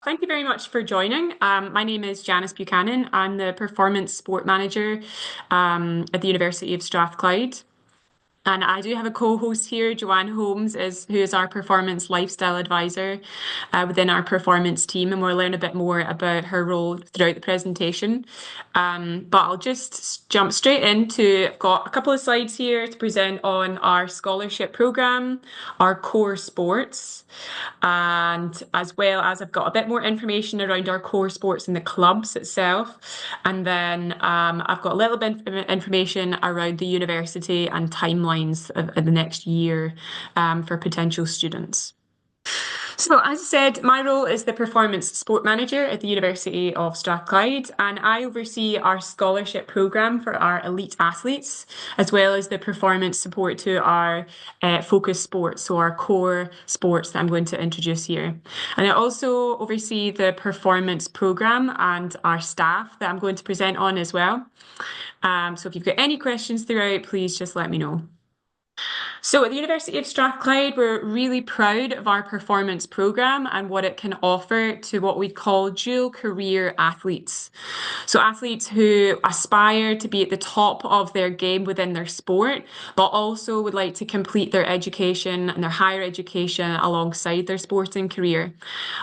Thank you very much for joining. My name is Janice Buchanan. I'm the Performance Sport Manager at the University of Strathclyde. And I do have a co-host here, Joanne Holmes, who is our performance lifestyle advisor within our performance team, and we'll learn a bit more about her role throughout the presentation. But I'll just jump straight into, I've got a couple of slides here to present on our scholarship programme, our core sports, and as well as I've got a bit more information around our core sports in the clubs itself. And then I've got a little bit of information around the university and timelines of the next year for potential students. So, as I said, my role is the performance sport manager at the University of Strathclyde, and I oversee our scholarship programme for our elite athletes, as well as the performance support to our focus sports, so our core sports that I'm going to introduce here. And I also oversee the performance programme and our staff that I'm going to present on as well. So if you've got any questions throughout, please just let me know. So at the University of Strathclyde, we're really proud of our performance programme and what it can offer to what we call dual career athletes. So athletes who aspire to be at the top of their game within their sport, but also would like to complete their education and their higher education alongside their sporting career.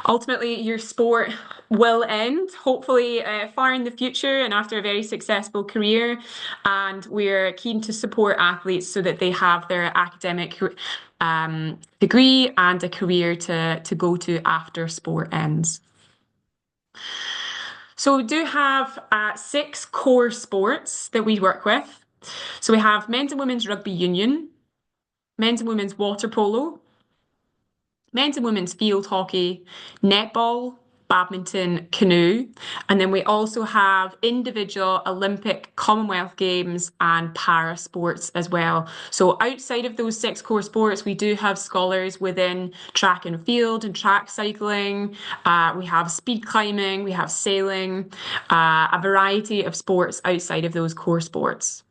Ultimately, your sport will end, hopefully far in the future and after a very successful career. And we're keen to support athletes so that they have their academic degree and a career to go to after sport ends. So we do have 6 core sports that we work with. So we have men's and women's rugby union, men's and women's water polo, men's and women's field hockey, netball, badminton, canoe, and then we also have individual Olympic, Commonwealth Games and para sports as well. So outside of those 6 core sports, we do have scholars within track and field and track cycling. We have speed climbing, we have sailing, a variety of sports outside of those core sports.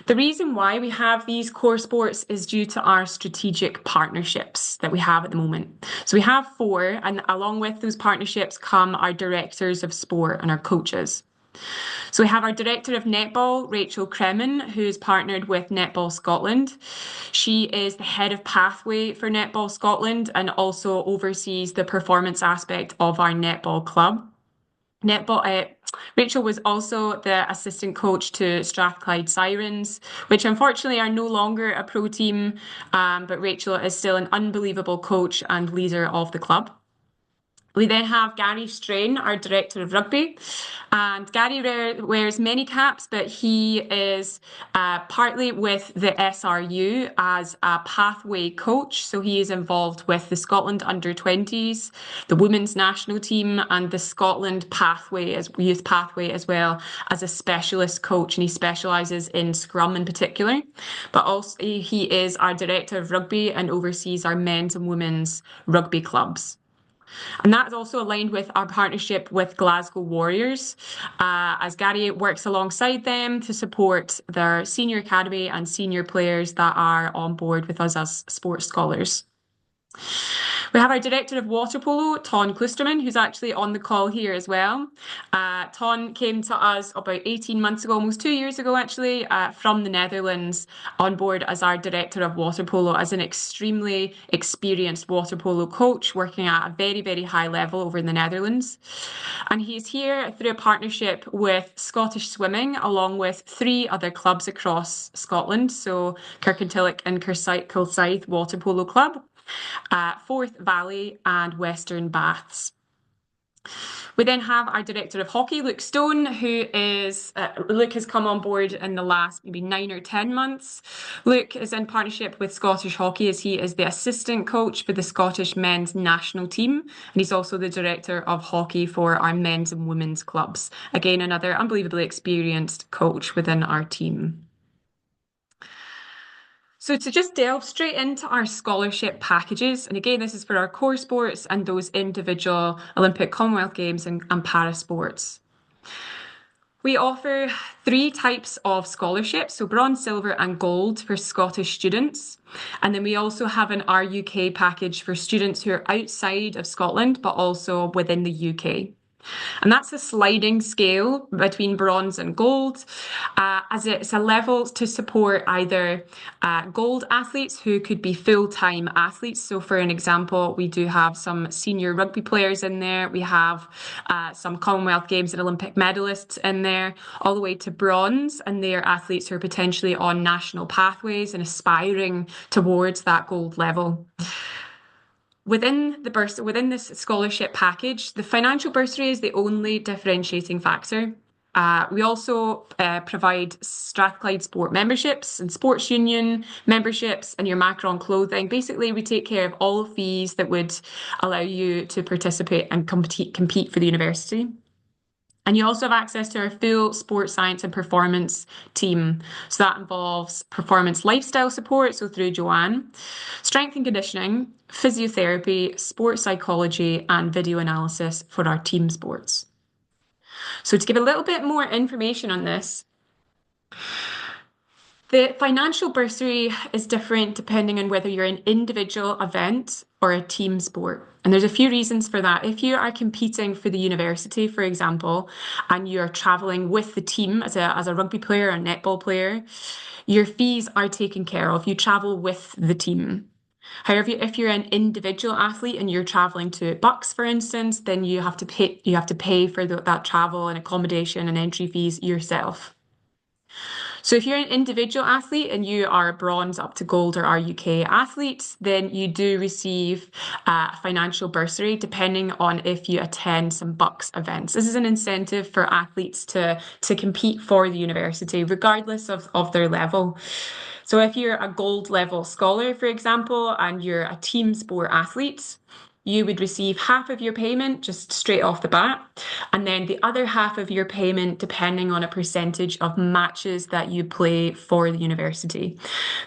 The reason why we have these core sports is due to our strategic partnerships that we have at the moment. So we have 4, and along with those partnerships come our directors of sport and our coaches. So we have our director of netball, Rachel Kremen, who's partnered with Netball Scotland. She is the head of pathway for Netball Scotland and also oversees the performance aspect of our netball club. Rachel was also the assistant coach to Strathclyde Sirens, which unfortunately are no longer a pro team, but Rachel is still an unbelievable coach and leader of the club. We then have Gary Strain, our director of rugby, and Gary wears many caps, but he is partly with the SRU as a pathway coach. So he is involved with the Scotland under-20s, the women's national team, and the Scotland pathway as youth pathway as well as a specialist coach, and he specialises in scrum in particular. But also he is our director of rugby and oversees our men's and women's rugby clubs. And that is also aligned with our partnership with Glasgow Warriors, as Gary works alongside them to support their senior academy and senior players that are on board with us as sports scholars. We have our director of water polo, Ton Klusterman, who's actually on the call here as well. Ton came to us about 18 months ago, almost 2 years ago actually, from the Netherlands on board as our director of water polo, as an extremely experienced water polo coach working at a very, very high level over in the Netherlands. And he's here through a partnership with Scottish Swimming, along with 3 other clubs across Scotland. So Kirkintilloch and Kilsyth Water Polo Club, Forth Valley and Western Baths. We then have our director of hockey, Luke Stone, Luke has come on board in the last maybe 9 or 10 months. Luke is in partnership with Scottish Hockey as he is the assistant coach for the Scottish men's national team. And he's also the director of hockey for our men's and women's clubs. Again, another unbelievably experienced coach within our team. So to just delve straight into our scholarship packages, and again, this is for our core sports and those individual Olympic, Commonwealth Games and para sports. We offer 3 types of scholarships, so bronze, silver, and gold for Scottish students. And then we also have an RUK package for students who are outside of Scotland, but also within the UK. And that's a sliding scale between bronze and gold, as it's a level to support either gold athletes who could be full-time athletes. So for an example, we do have some senior rugby players in there. We have some Commonwealth Games and Olympic medalists in there, all the way to bronze. And they are athletes who are potentially on national pathways and aspiring towards that gold level. Within this scholarship package, the financial bursary is the only differentiating factor. We also provide Strathclyde Sport memberships and sports union memberships and your Macron clothing. Basically, we take care of all fees that would allow you to participate and compete for the university. And you also have access to our full sports science and performance team. So that involves performance lifestyle support, so through Joanne, strength and conditioning, physiotherapy, sports psychology, and video analysis for our team sports. So to give a little bit more information on this, the financial bursary is different depending on whether you're an individual event or a team sport. And there's a few reasons for that. If you are competing for the university, for example, and you're traveling with the team as a rugby player or a netball player, your fees are taken care of. You travel with the team. However, if you're an individual athlete and you're traveling to Bucks, for instance, then you have to pay for that travel and accommodation and entry fees yourself. So if you're an individual athlete and you are a bronze up to gold or RUK athlete, then you do receive a financial bursary depending on if you attend some Bucks events. This is an incentive for athletes to compete for the university, regardless of their level. So if you're a gold level scholar, for example, and you're a team sport athlete, you would receive half of your payment just straight off the bat, and then the other half of your payment depending on a percentage of matches that you play for the university.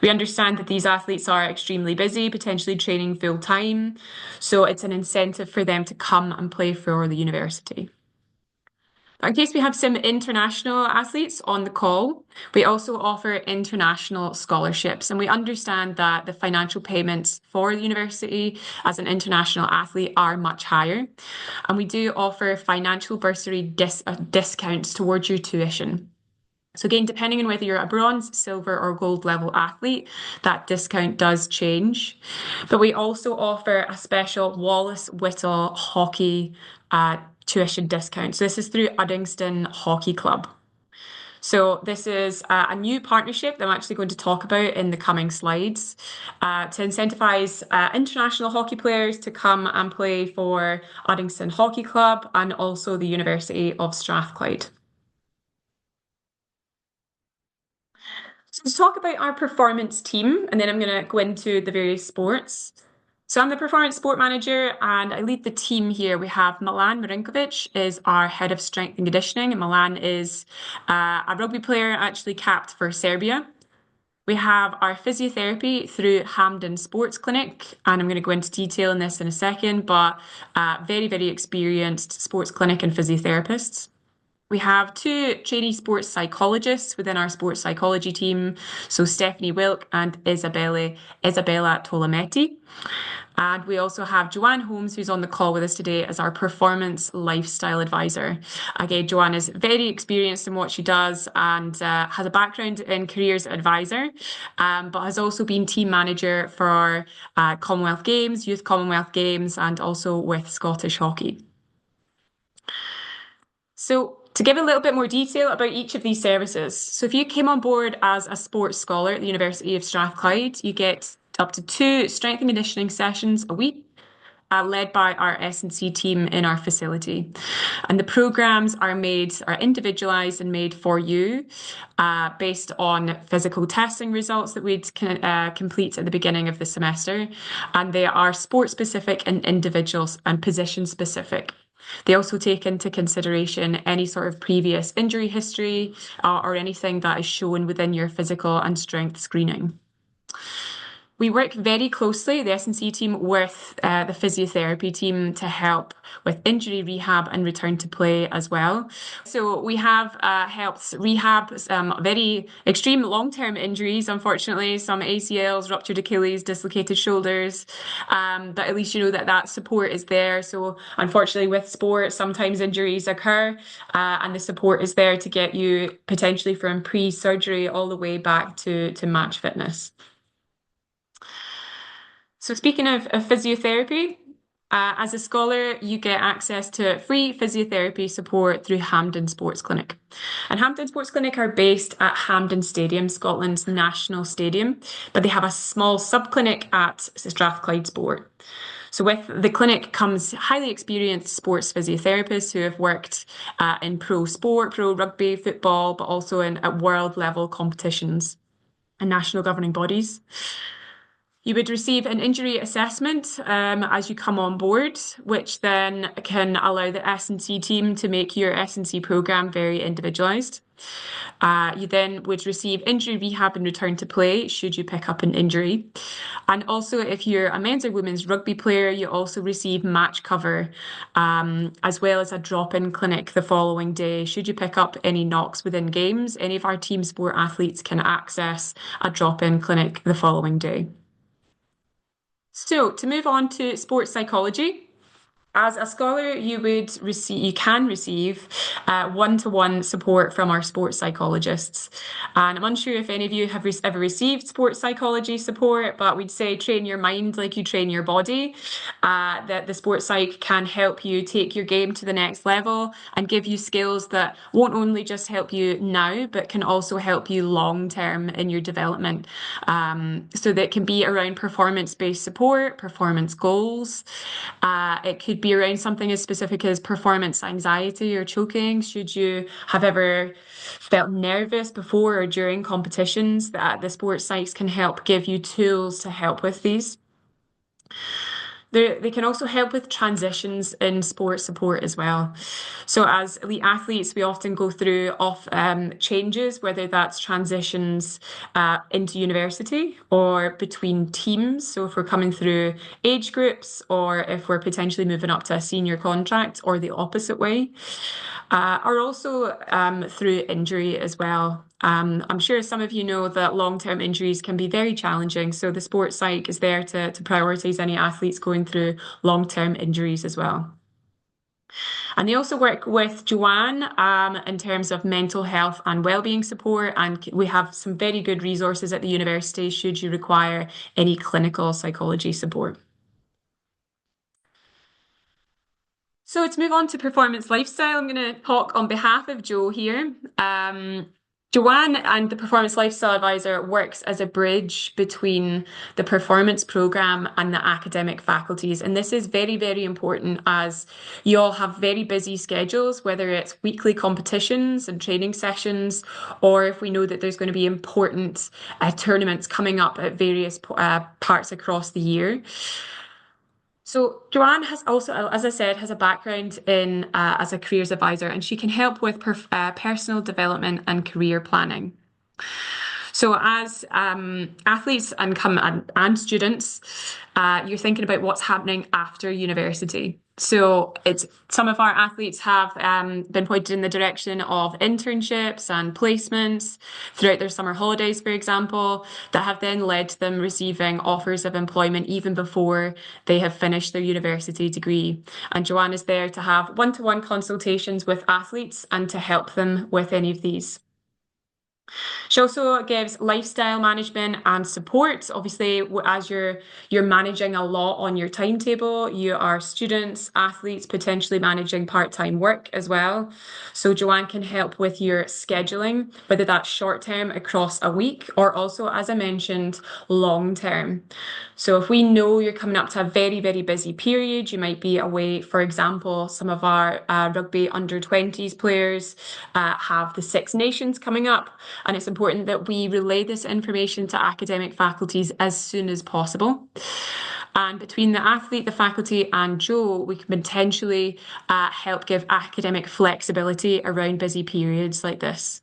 We understand that these athletes are extremely busy, potentially training full time, so it's an incentive for them to come and play for the university. In case we have some international athletes on the call, we also offer international scholarships, and we understand that the financial payments for the university as an international athlete are much higher. And we do offer financial bursary discounts towards your tuition. So again, depending on whether you're a bronze, silver, or gold level athlete, that discount does change. But we also offer a special Wallace Whittle hockey tuition discount. So this is through Uddingston Hockey Club. So this is a new partnership that I'm actually going to talk about in the coming slides to incentivise international hockey players to come and play for Uddingston Hockey Club and also the University of Strathclyde. So to talk about our performance team, and then I'm going to go into the various sports. So I'm the performance sport manager and I lead the team here. We have Milan Marinkovic is our head of strength and conditioning. And Milan is a rugby player, actually capped for Serbia. We have our physiotherapy through Hampden Sports Clinic, and I'm going to go into detail on this in a second, but very, very experienced sports clinic and physiotherapists. We have 2 trainee sports psychologists within our sports psychology team, so Stephanie Wilk and Isabella Tolometti. And we also have Joanne Holmes, who's on the call with us today as our performance lifestyle advisor. Again, Joanne is very experienced in what she does and has a background in careers advisor, but has also been team manager for Commonwealth Games, Youth Commonwealth Games, and also with Scottish Hockey. So to give a little bit more detail about each of these services. So if you came on board as a sports scholar at the University of Strathclyde, you get up to 2 strength and conditioning sessions a week, led by our S&C team in our facility. And the programs are individualised and made for you based on physical testing results that we'd complete at the beginning of the semester. And they are sport specific and individuals and position specific. They also take into consideration any sort of previous injury history or anything that is shown within your physical and strength screening. We work very closely, the S&C team, with the physiotherapy team to help with injury rehab and return to play as well. So we have helped rehab some very extreme long-term injuries, unfortunately, some ACLs, ruptured Achilles, dislocated shoulders, but at least you know that that support is there. So unfortunately with sport, sometimes injuries occur and the support is there to get you potentially from pre-surgery all the way back to match fitness. So speaking of physiotherapy, as a scholar, you get access to free physiotherapy support through Hampden Sports Clinic. And Hampden Sports Clinic are based at Hampden Stadium, Scotland's national stadium, but they have a small sub-clinic at Strathclyde Sport. So with the clinic comes highly experienced sports physiotherapists who have worked in pro sport, pro rugby, football, but also at world level competitions and national governing bodies. You would receive an injury assessment as you come on board, which then can allow the S&C team to make your S&C programme very individualised. You then would receive injury rehab and return to play should you pick up an injury. And also, if you're a men's or women's rugby player, you also receive match cover, as well as a drop-in clinic the following day. Should you pick up any knocks within games, any of our team sport athletes can access a drop-in clinic the following day. So to move on to sports psychology, as a scholar, you can receive one-to-one support from our sports psychologists. And I'm unsure if any of you have ever received sports psychology support, but we'd say train your mind like you train your body. That the sports psych can help you take your game to the next level and give you skills that won't only just help you now, but can also help you long-term in your development. So that can be around performance-based support, performance goals. It could be around something as specific as performance anxiety or choking. Should you have ever felt nervous before or during competitions, that the sports psychs can help give you tools to help with these. They can also help with transitions in sports support as well. So as elite athletes, we often go through changes, whether that's transitions into university or between teams. So if we're coming through age groups or if we're potentially moving up to a senior contract or the opposite way, or also through injury as well. I'm sure some of you know that long-term injuries can be very challenging, so the sports psych is there to prioritise any athletes going through long-term injuries as well. And they also work with Joanne in terms of mental health and wellbeing support, and we have some very good resources at the university should you require any clinical psychology support. So to move on to performance lifestyle, I'm going to talk on behalf of Jo here. Joanne and the Performance Lifestyle Advisor works as a bridge between the performance programme and the academic faculties. And this is very, very important as you all have very busy schedules, whether it's weekly competitions and training sessions, or if we know that there's going to be important tournaments coming up at various parts across the year. So Joanne has also, as I said, has a background in as a careers advisor, and she can help with personal development and career planning. So as athletes and students, you're thinking about what's happening after university. So some of our athletes have been pointed in the direction of internships and placements throughout their summer holidays, for example, that have then led to them receiving offers of employment even before they have finished their university degree. And Joanne is there to have one-to-one consultations with athletes and to help them with any of these. She also gives lifestyle management and support. Obviously, as you're managing a lot on your timetable, you are students, athletes, potentially managing part-time work as well. So Joanne can help with your scheduling, whether that's short-term across a week or also, as I mentioned, long-term. So if we know you're coming up to a very, very busy period, you might be away. For example, some of our rugby under-20s players have the Six Nations coming up, and it's important that we relay this information to academic faculties as soon as possible. And between the athlete, the faculty, and Jo, we can potentially help give academic flexibility around busy periods like this.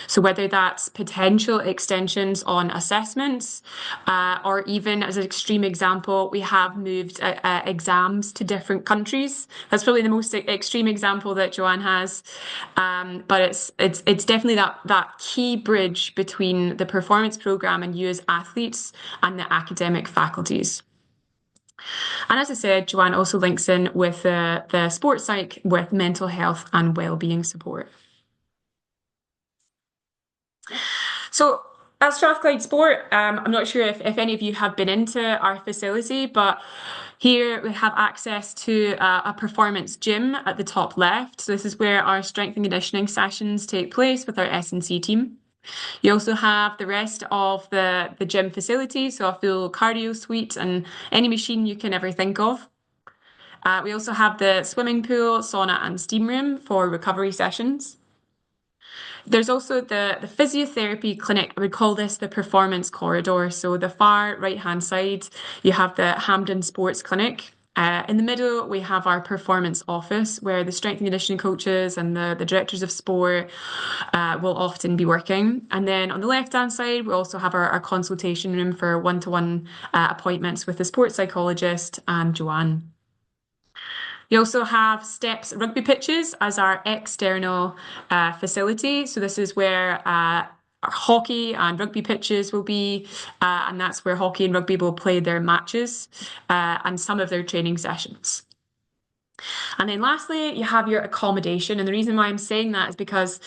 So whether that's potential extensions on assessments, or even as an extreme example, we have moved exams to different countries. That's probably the most extreme example that Joanne has. But it's definitely that key bridge between the performance program and you as athletes and the academic faculties. And as I said, Joanne also links in with the sports psych with mental health and wellbeing support. So at Strathclyde Sport, I'm not sure if any of you have been into our facility, but here we have access to a performance gym at the top left. So this is where our strength and conditioning sessions take place with our S&C team. You also have the rest of the gym facility, so a full cardio suite and any machine you can ever think of. We also have the swimming pool, sauna and steam room for recovery sessions. There's also the physiotherapy clinic. I would call this the performance corridor. So the far right-hand side, you have the Hampden Sports Clinic. In the middle, we have our performance office where the strength and conditioning coaches and the directors of sport will often be working. And then on the left-hand side, we also have our consultation room for one-to-one appointments with the sports psychologist and Joanne. You also have Steps rugby pitches as our external facility. So this is where our hockey and rugby pitches will be, and that's where hockey and rugby will play their matches and some of their training sessions. And then lastly, you have your accommodation. And the reason why I'm saying that is because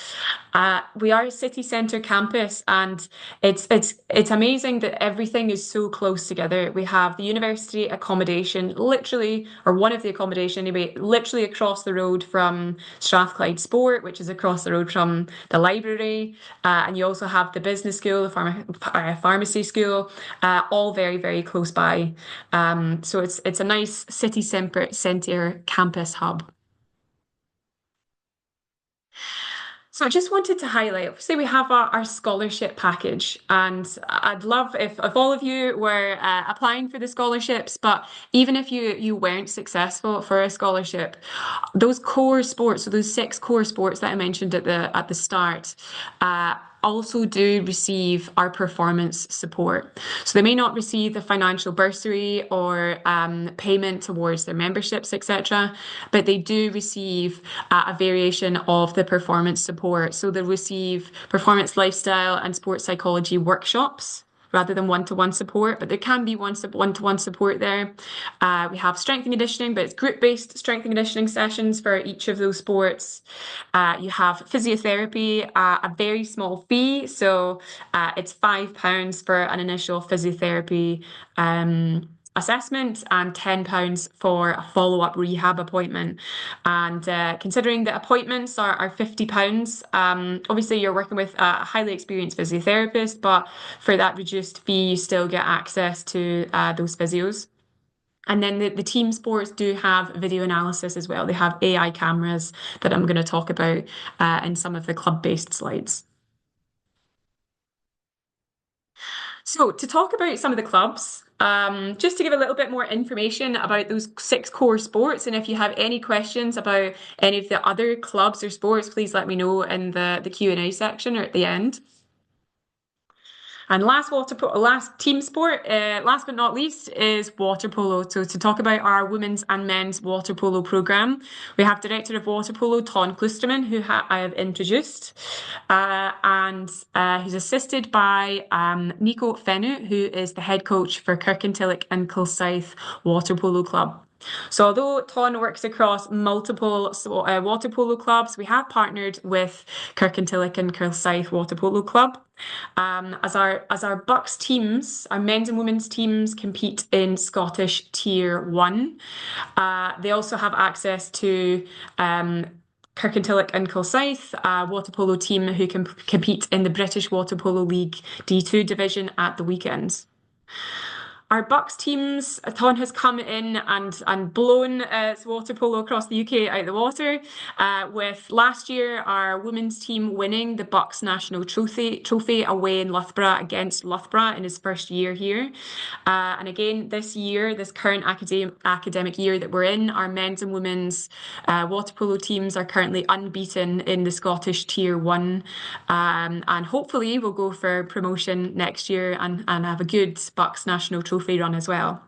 we are a city centre campus, and it's amazing that everything is so close together. We have the university accommodation, literally, or one of the accommodation anyway, literally across the road from Strathclyde Sport, which is across the road from the library. And you also have the business school, the pharmacy school, all very, very close by. So it's a nice city centre campus hub. So I just wanted to highlight, obviously we have our scholarship package, and I'd love if all of you were applying for the scholarships, but even if you weren't successful for a scholarship, those core sports, so those 6 core sports that I mentioned at the start, also do receive our performance support. So they may not receive the financial bursary or payment towards their memberships, etc., but they do receive a variation of the performance support. So they'll receive performance lifestyle and sports psychology workshops rather than one-to-one support, but there can be one-to-one support there. We have strength and conditioning, but it's group-based strength and conditioning sessions for each of those sports. You have physiotherapy, a very small fee, so it's £5 for an initial physiotherapy assessment and £10 for a follow-up rehab appointment. And considering that appointments are £50, obviously you're working with a highly experienced physiotherapist, but for that reduced fee, you still get access to those physios. And then the team sports do have video analysis as well. They have AI cameras that I'm going to talk about in some of the club-based slides. So to talk about some of the clubs, just to give a little bit more information about those 6 core sports, and if you have any questions about any of the other clubs or sports, please let me know in the Q&A section or at the end. And last team sport, last but not least, is water polo. So to talk about our women's and men's water polo programme, we have Director of Water Polo, Ton Klusterman, who I have introduced, and who's assisted by Nico Fennu, who is the head coach for Kirkintilloch and Kilsyth Water Polo Club. So although Ton works across multiple water polo clubs, we have partnered with Kirkintilloch and Kilsyth Water Polo Club. As our Bucks teams, our men's and women's teams compete in Scottish Tier 1. They also have access to Kirkintilloch and Kilsyth, a water polo team who can compete in the British Water Polo League D2 division at the weekends. Our Bucks teams, Ton has come in and blown water polo across the UK out of the water, with last year our women's team winning the Bucks National Trophy away in Loughborough against Loughborough in his first year here. And again, this year, this current academic year that we're in, our men's and women's water polo teams are currently unbeaten in the Scottish Tier 1. And hopefully we'll go for promotion next year and have a good Bucks National Trophy run as well.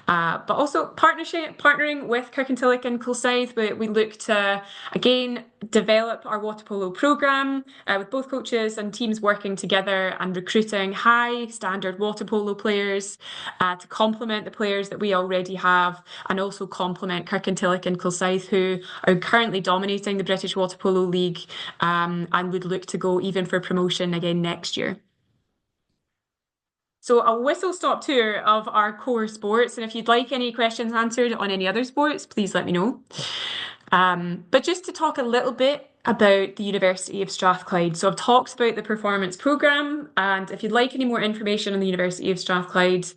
But also partnering with Kirkintilloch and Kilsyth, we look to, again, develop our water polo programme with both coaches and teams working together and recruiting high standard water polo players to complement the players that we already have, and also complement Kirkintilloch and Kilsyth, who are currently dominating the British Water Polo League and would look to go even for promotion again next year. So a whistle-stop tour of our core sports, and if you'd like any questions answered on any other sports, please let me know. But just to talk a little bit about the University of Strathclyde. So I've talked about the performance programme, and if you'd like any more information on the University of Strathclyde,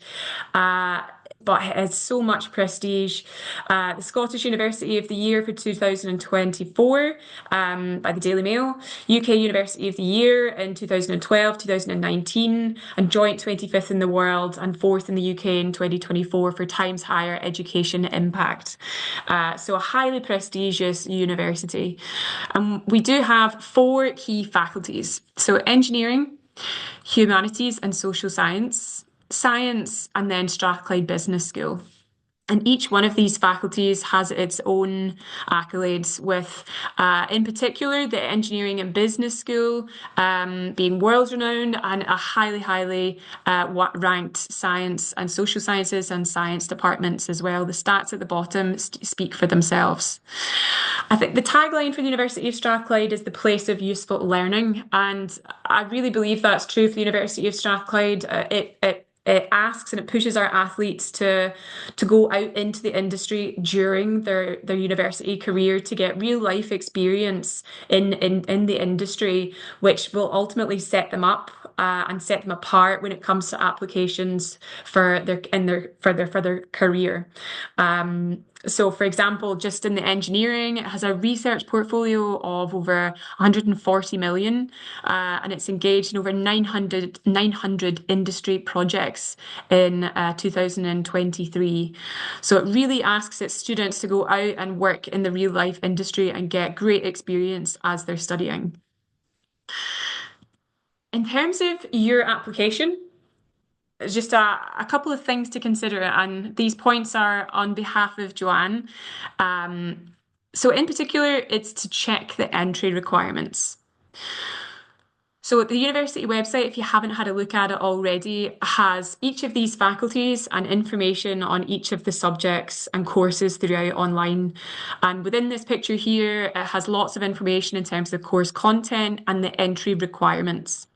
but it has so much prestige. The Scottish University of the Year for 2024 by the Daily Mail, UK University of the Year in 2012, 2019, and joint 25th in the world and 4th in the UK in 2024 for Times Higher Education Impact. So a highly prestigious university. We do have 4 key faculties. So engineering, humanities and social science, and then Strathclyde Business School. And each one of these faculties has its own accolades, with, in particular, the Engineering and Business School being world-renowned, and a highly ranked science and social sciences and science departments as well. The stats at the bottom speak for themselves. I think the tagline for the University of Strathclyde is the place of useful learning, and I really believe that's true for the University of Strathclyde. It asks and it pushes our athletes to go out into the industry during their university career to get real life experience in the industry, which will ultimately set them up and set them apart when it comes to applications for their career. So, for example, just in the engineering, it has a research portfolio of over 140 million, and it's engaged in over 900 industry projects in 2023. So it really asks its students to go out and work in the real life industry and get great experience as they're studying. In terms of your application, just a couple of things to consider, and these points are on behalf of Joanne. So in particular, it's to check the entry requirements. So the university website, if you haven't had a look at it already, has each of these faculties and information on each of the subjects and courses throughout online. And within this picture here, it has lots of information in terms of course content and the entry requirements.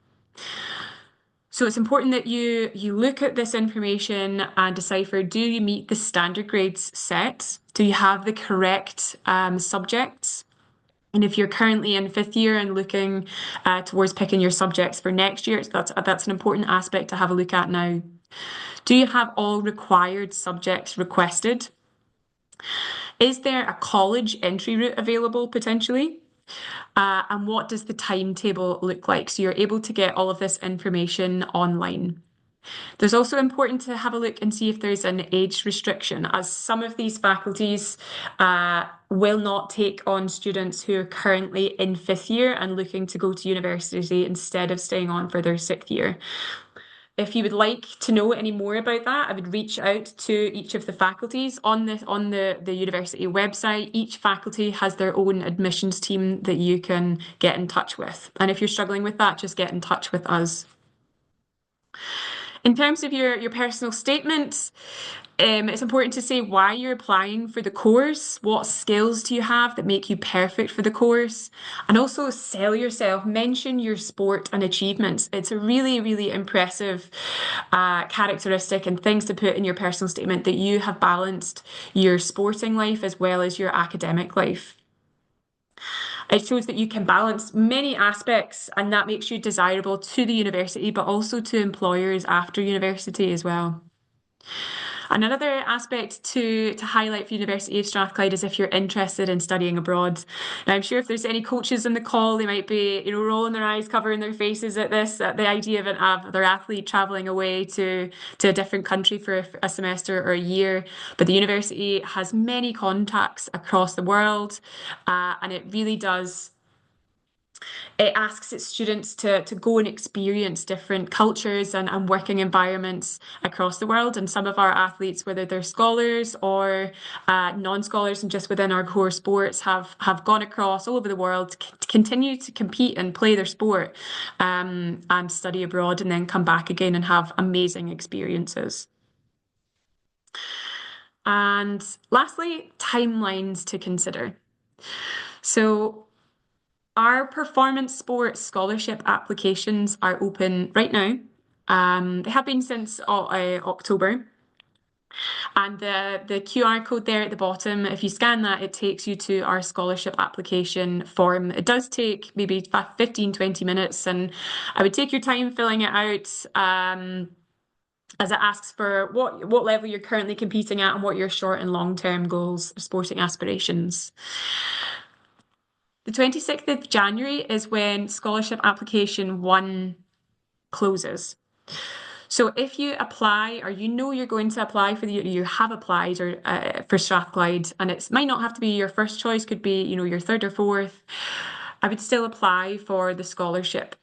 So it's important that you look at this information and decipher, do you meet the standard grades set? Do you have the correct subjects? And if you're currently in 5th year and looking towards picking your subjects for next year, that's an important aspect to have a look at now. Do you have all required subjects requested? Is there a college entry route available potentially? And what does the timetable look like? So you're able to get all of this information online. There's also important to have a look and see if there's an age restriction, as some of these faculties will not take on students who are currently in 5th year and looking to go to university instead of staying on for their 6th year. If you would like to know any more about that, I would reach out to each of the faculties on the university website. Each faculty has their own admissions team that you can get in touch with. And if you're struggling with that, just get in touch with us. In terms of your personal statement, it's important to say why you're applying for the course. What skills do you have that make you perfect for the course? And also sell yourself. Mention your sport and achievements. It's a really impressive characteristic and things to put in your personal statement that you have balanced your sporting life as well as your academic life. It shows that you can balance many aspects, and that makes you desirable to the university, but also to employers after university as well. And another aspect to highlight for University of Strathclyde is if you're interested in studying abroad. Now, I'm sure if there's any coaches on the call, they might be, rolling their eyes, covering their faces at this, at the idea of their athlete traveling away to a different country for a semester or a year. But the university has many contacts across the world, and it really does it asks its students to go and experience different cultures and working environments across the world. And some of our athletes, whether they're scholars or non-scholars and just within our core sports, have gone across all over the world to continue to compete and play their sport and study abroad and then come back again and have amazing experiences. And lastly, timelines to consider. So our performance sports scholarship applications are open right now. They have been since October. And the QR code there at the bottom, if you scan that, it takes you to our scholarship application form. It does take maybe 15, 20 minutes, and I would take your time filling it out. As it asks for what level you're currently competing at and what your short and long-term goals, sporting aspirations. The 26th of January is when scholarship application 1 closes. So if you apply or you're going to apply for you have applied or for Strathclyde, and it might not have to be your first choice, could be your third or fourth, I would still apply for the scholarship.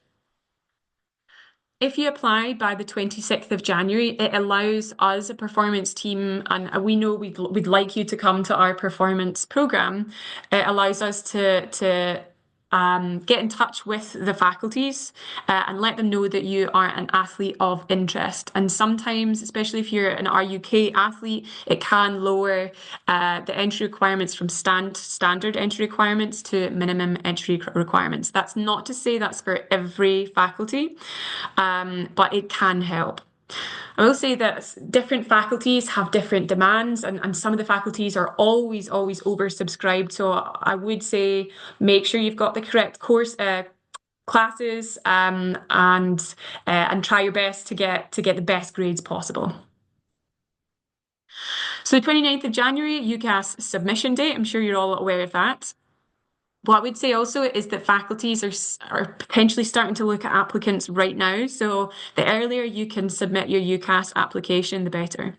If you apply by the 26th of January, it allows us, a performance team, and we know we'd like you to come to our performance program. It allows us to get in touch with the faculties and let them know that you are an athlete of interest. And sometimes, especially if you're an RUK athlete, it can lower the entry requirements from standard entry requirements to minimum entry requirements. That's not to say that's for every faculty, but it can help. I will say that different faculties have different demands, and some of the faculties are always oversubscribed. So I would say make sure you've got the correct course classes and try your best to get the best grades possible. So the 29th of January, UCAS submission date. I'm sure you're all aware of that. What I would say also is that faculties are potentially starting to look at applicants right now. So the earlier you can submit your UCAS application, the better.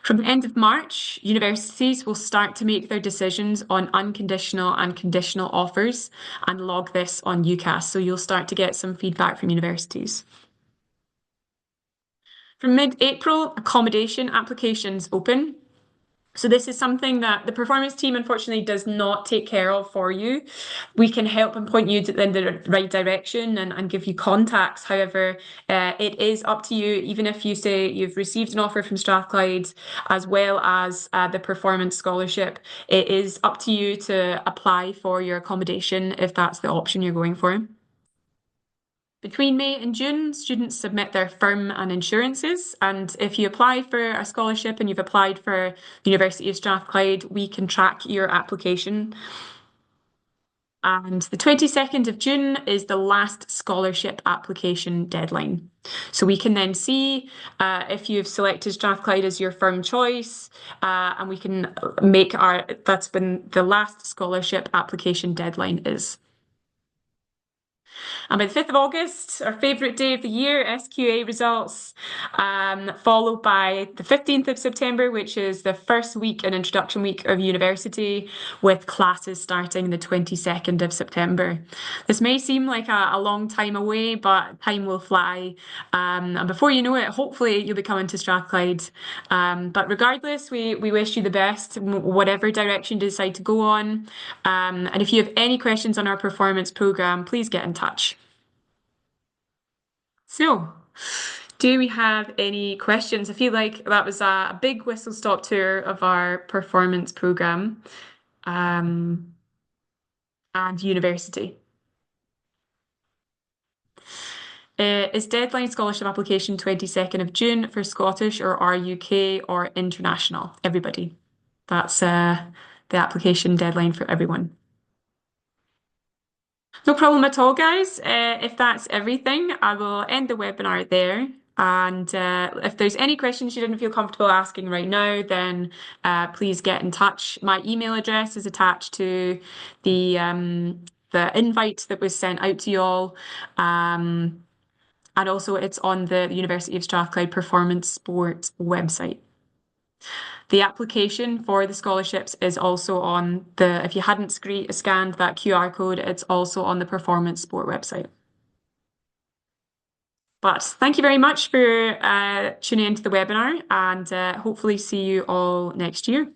From the end of March, universities will start to make their decisions on unconditional and conditional offers and log this on UCAS. So you'll start to get some feedback from universities. From mid-April, accommodation applications open. So this is something that the performance team unfortunately does not take care of for you. We can help and point you in the right direction and give you contacts. However, it is up to you, even if you say you've received an offer from Strathclyde as well as the performance scholarship, it is up to you to apply for your accommodation if that's the option you're going for. Between May and June, students submit their firm and insurances, and if you apply for a scholarship and you've applied for the University of Strathclyde, we can track your application. And the 22nd of June is the last scholarship application deadline. So we can then see if you've selected Strathclyde as your firm choice, and we can that's when the last scholarship application deadline is. And by the 5th of August, our favourite day of the year, SQA results, followed by the 15th of September, which is the first week and introduction week of university, with classes starting the 22nd of September. This may seem like a long time away, but time will fly. And before you know it, hopefully you'll be coming to Strathclyde. But regardless, we wish you the best, whatever direction you decide to go on. And if you have any questions on our performance programme, please get in touch. So, do we have any questions? I feel like that was a big whistle-stop tour of our performance programme and university. Is deadline scholarship application 22nd of June for Scottish or RUK or international? Everybody. That's the application deadline for everyone. No problem at all, guys. If that's everything, I will end the webinar there. And if there's any questions you didn't feel comfortable asking right now, then please get in touch. My email address is attached to the invite that was sent out to you all. And also it's on the University of Strathclyde Performance Sport website. The application for the scholarships is also on if you hadn't scanned that QR code, it's also on the Performance Sport website. But thank you very much for tuning into the webinar, and hopefully see you all next year.